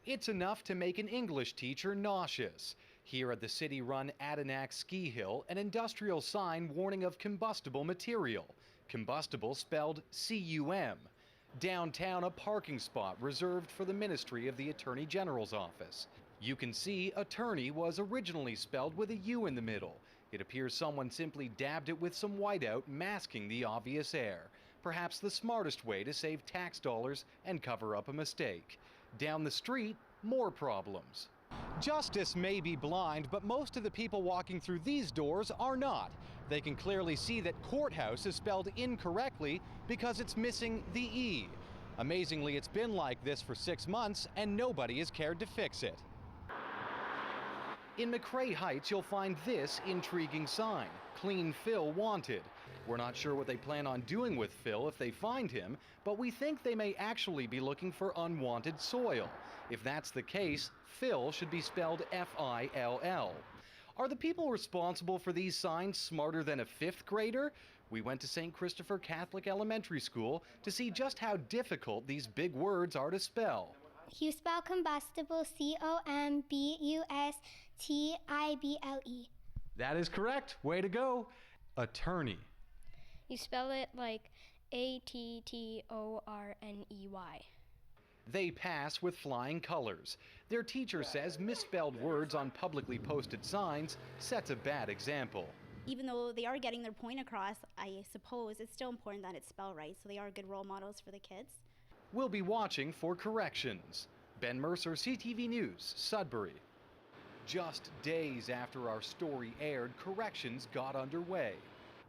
It's enough to make an English teacher nauseous. Here at the city-run Adirondack Ski Hill, an industrial sign warning of combustible material. Combustible spelled C-U-M. Downtown, a parking spot reserved for the Ministry of the Attorney General's office. You can see attorney was originally spelled with a U in the middle. It appears someone simply dabbed it with some whiteout, masking the obvious error. Perhaps the smartest way to save tax dollars and cover up a mistake. Down the street, more problems. Justice may be blind, but most of the people walking through these doors are not. They can clearly see that courthouse is spelled incorrectly because it's missing the E. Amazingly, it's been like this for 6 months and nobody has cared to fix it. In McCrae Heights, you'll find this intriguing sign, Clean Phil Wanted. We're not sure what they plan on doing with Phil if they find him, but we think they may actually be looking for unwanted soil. If that's the case, Phil should be spelled F-I-L-L. Are the people responsible for these signs smarter than a 5th grader? We went to St. Christopher Catholic Elementary School to see just how difficult these big words are to spell. You spell combustible C-O-M-B-U-S-T-I-B-L-E. That is correct. Way to go. Attorney. You spell it like A-T-T-O-R-N-E-Y. They pass with flying colors. Their teacher says misspelled words on publicly posted signs sets a bad example. Even though they are getting their point across, I suppose it's still important that it's spelled right, so they are good role models for the kids. We'll be watching for corrections. Ben Mercer, CTV News, Sudbury. Just days after our story aired, corrections got underway.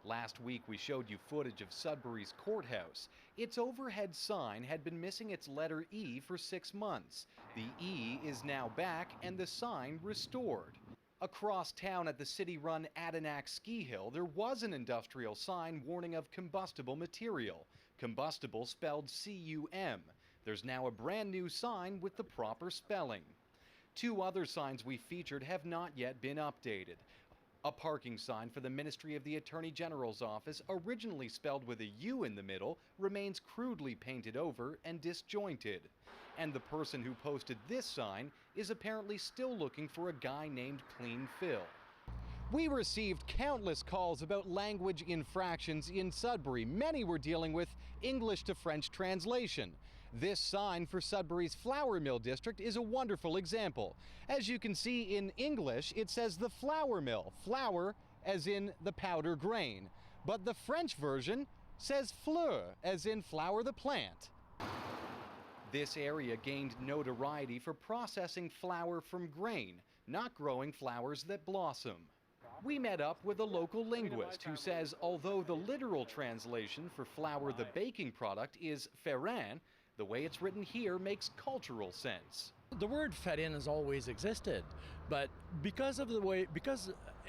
Last week we showed you footage of Sudbury's courthouse. Its overhead sign had been missing its letter E for 6 months. The E is now back and the sign restored. Across town at the city-run Adirondack Ski Hill, there was an industrial sign warning of combustible material. Combustible spelled C-U-M. There's now a brand new sign with the proper spelling. 2 other signs we featured have not yet been updated. A parking sign for the Ministry of the Attorney General's office, originally spelled with a U in the middle, remains crudely painted over and disjointed. And the person who posted this sign is apparently still looking for a guy named Clean Phil. We received countless calls about language infractions in Sudbury. Many were dealing with English to French translation. This sign for Sudbury's flour mill district is a wonderful example. As you can see in English, it says the flour mill, flour as in the powder grain. But the French version says fleur as in flower the plant. This area gained notoriety for processing flour from grain, not growing flowers that blossom. We met up with a local linguist who says although the literal translation for flour the baking product is farin, the way it's written here makes cultural sense. The word farin has always existed, but because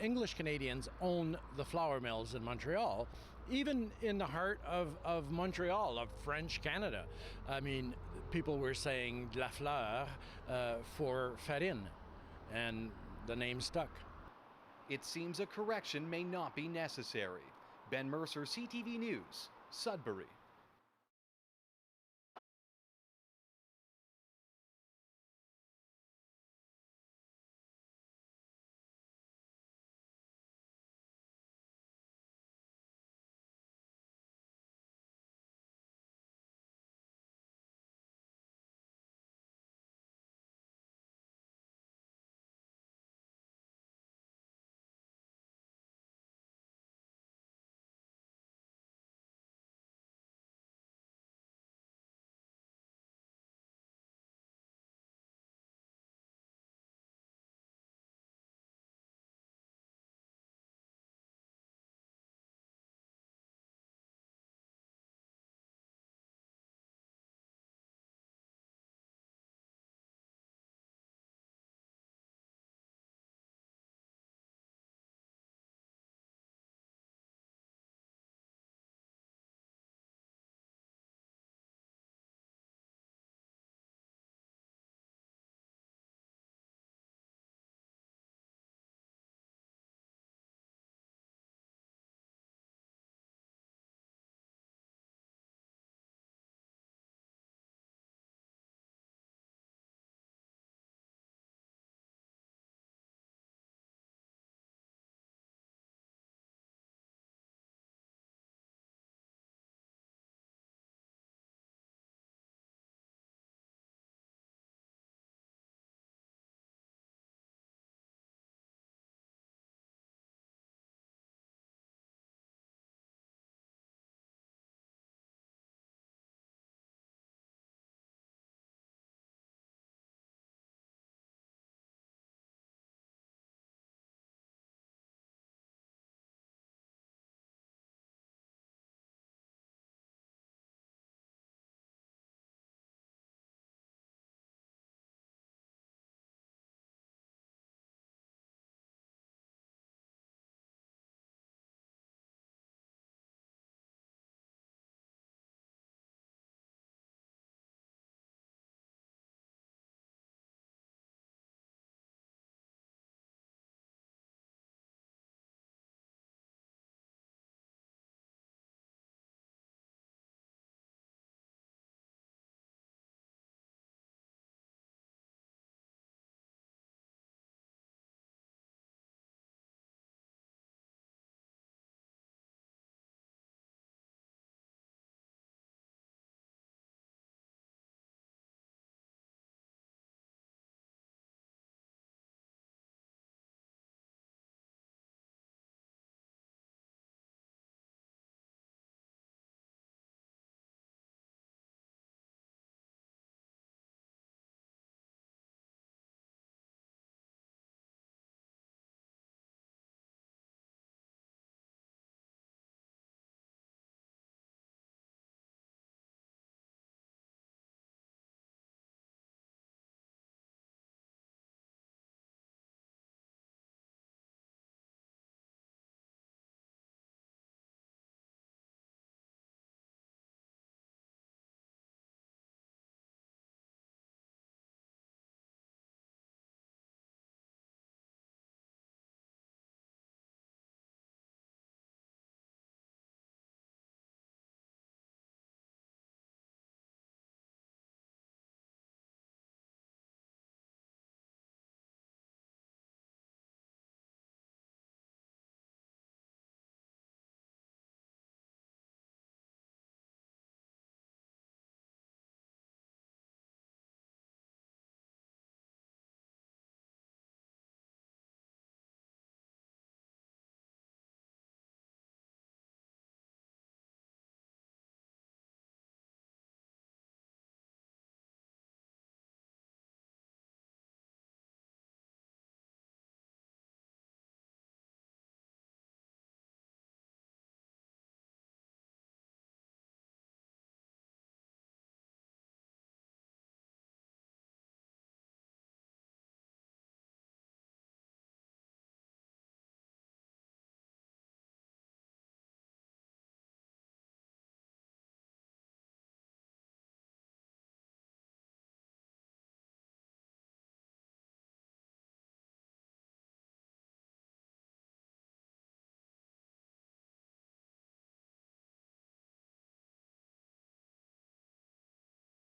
English Canadians own the flour mills in Montreal, even in the heart of Montreal, of French Canada, I mean, people were saying de la fleur for farin, and the name stuck. It seems a correction may not be necessary. Ben Mercer, CTV News, Sudbury.